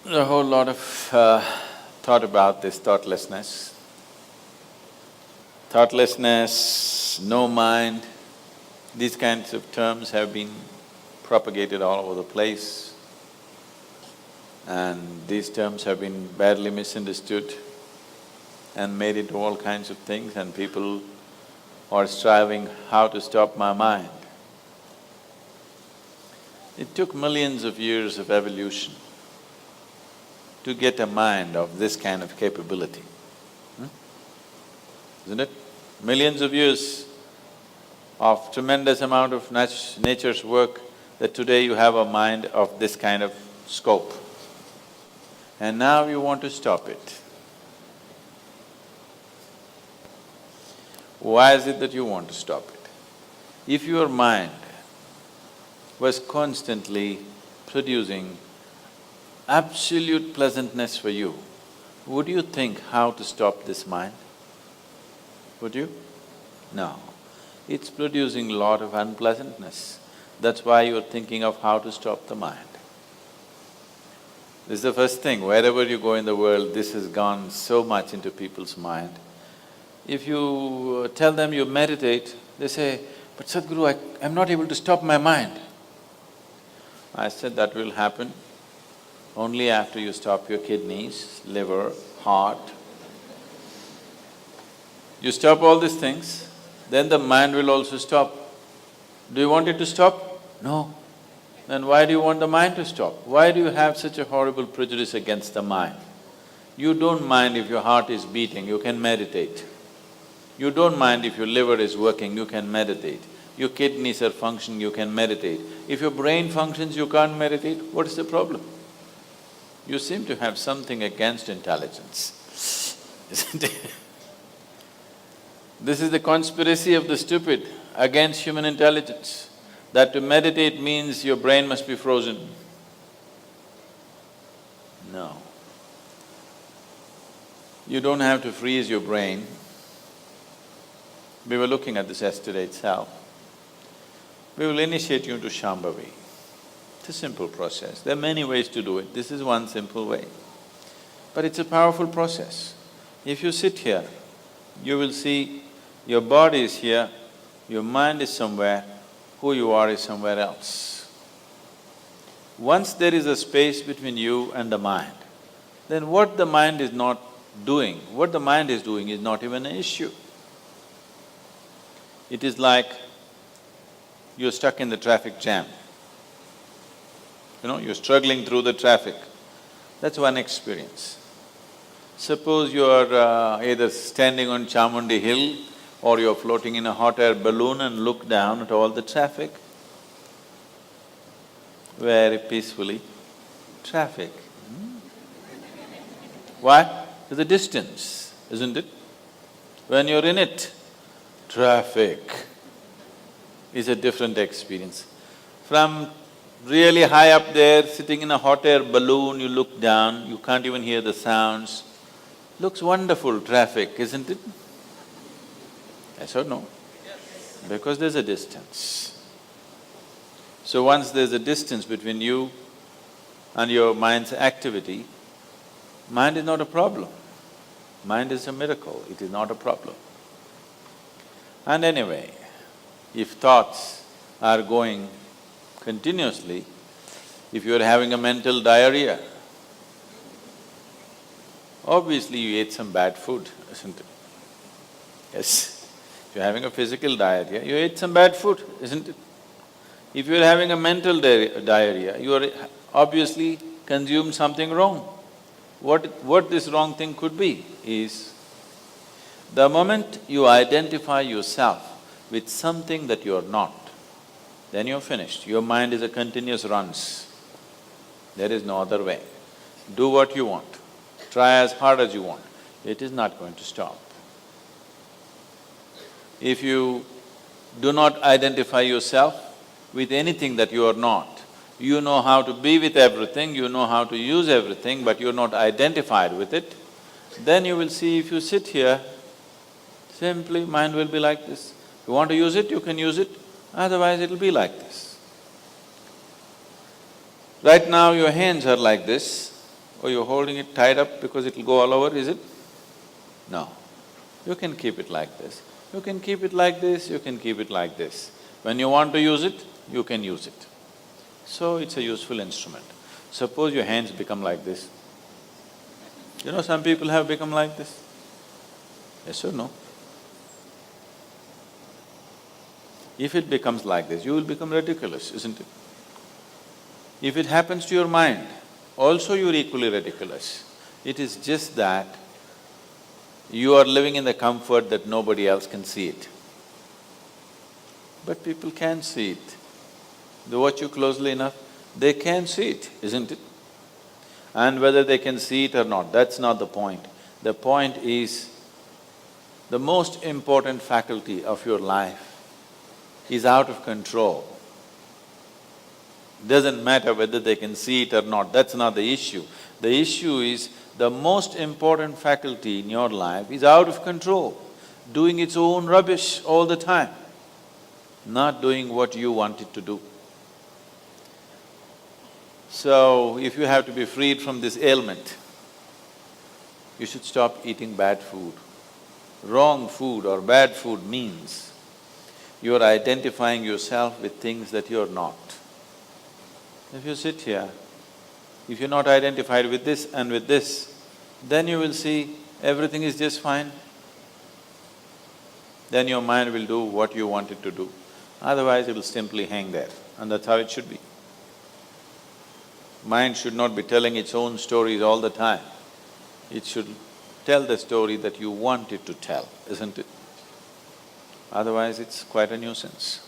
A whole lot of thought about this thoughtlessness. Thoughtlessness, no mind, these kinds of terms have been propagated all over the place, and these terms have been badly misunderstood and made into all kinds of things, and people are striving how to stop my mind. It took millions of years of evolution to get a mind of this kind of capability, isn't it? Millions of years of tremendous amount of nature's work that today you have a mind of this kind of scope. And now you want to stop it. Why is it that you want to stop it? If your mind was constantly producing absolute pleasantness for you, would you think how to stop this mind? Would you? No. It's producing a lot of unpleasantness. That's why you're thinking of how to stop the mind. This is the first thing, wherever you go in the world, this has gone so much into people's mind. If you tell them you meditate, they say, "But Sadhguru, I'm not able to stop my mind." I said, that will happen only after you stop your kidneys, liver, heart. You stop all these things, then the mind will also stop. Do you want it to stop? No. Then why do you want the mind to stop? Why do you have such a horrible prejudice against the mind? You don't mind if your heart is beating, you can meditate. You don't mind if your liver is working, you can meditate. Your kidneys are functioning, you can meditate. If your brain functions, you can't meditate, what is the problem? You seem to have something against intelligence, isn't it? This is the conspiracy of the stupid against human intelligence, that to meditate means your brain must be frozen. No. You don't have to freeze your brain. We were looking at this yesterday itself. We will initiate you into Shambhavi. It's a simple process. There are many ways to do it, this is one simple way. But it's a powerful process. If you sit here, you will see your body is here, your mind is somewhere, who you are is somewhere else. Once there is a space between you and the mind, then what the mind is not doing, what the mind is doing is not even an issue. It is like you're stuck in the traffic jam. You're struggling through the traffic. That's one experience. Suppose you're either standing on Chamundi Hill or you're floating in a hot air balloon and look down at all the traffic. Very peacefully, traffic. Why? There's a distance, isn't it? When you're in it, traffic is a different experience. From really high up there, sitting in a hot air balloon, you look down, you can't even hear the sounds. Looks wonderful, traffic, isn't it? Yes or no? Because there's a distance. So once there's a distance between you and your mind's activity, mind is not a problem. Mind is a miracle, it is not a problem. And anyway, if thoughts are going continuously, if you're having a mental diarrhea, obviously you ate some bad food, isn't it? Yes. If you're having a physical diarrhea, you ate some bad food, isn't it? If you're having a mental diarrhea, you are obviously consumed something wrong. What this wrong thing could be is, the moment you identify yourself with something that you're not, then you're finished. Your mind is a continuous runs. There is no other way. Do what you want, try as hard as you want, it is not going to stop. If you do not identify yourself with anything that you are not, you know how to be with everything, you know how to use everything, but you're not identified with it, then you will see if you sit here, simply mind will be like this. If you want to use it, you can use it, otherwise it'll be like this. Right now your hands are like this, Oh, you're holding it tied up because it'll go all over, is it? No. You can keep it like this. You can keep it like this, you can keep it like this. When you want to use it, you can use it. So it's a useful instrument. Suppose your hands become like this. You know, some people have become like this. Yes or no? If it becomes like this, you will become ridiculous, isn't it? If it happens to your mind, also you're equally ridiculous. It is just that you are living in the comfort that nobody else can see it. But people can see it. They watch you closely enough, they can see it, isn't it? And whether they can see it or not, that's not the point. The point is, the most important faculty of your life is out of control. Doesn't matter whether they can see it or not, that's not the issue. The issue is, the most important faculty in your life is out of control, doing its own rubbish all the time, not doing what you want it to do. So, if you have to be freed from this ailment, you should stop eating bad food. Wrong food or bad food means you are identifying yourself with things that you're not. If you sit here, if you're not identified with this and with this, then you will see everything is just fine. Then your mind will do what you want it to do. Otherwise, it will simply hang there, and that's how it should be. Mind should not be telling its own stories all the time. It should tell the story that you want it to tell, isn't it? Otherwise, it's quite a nuisance.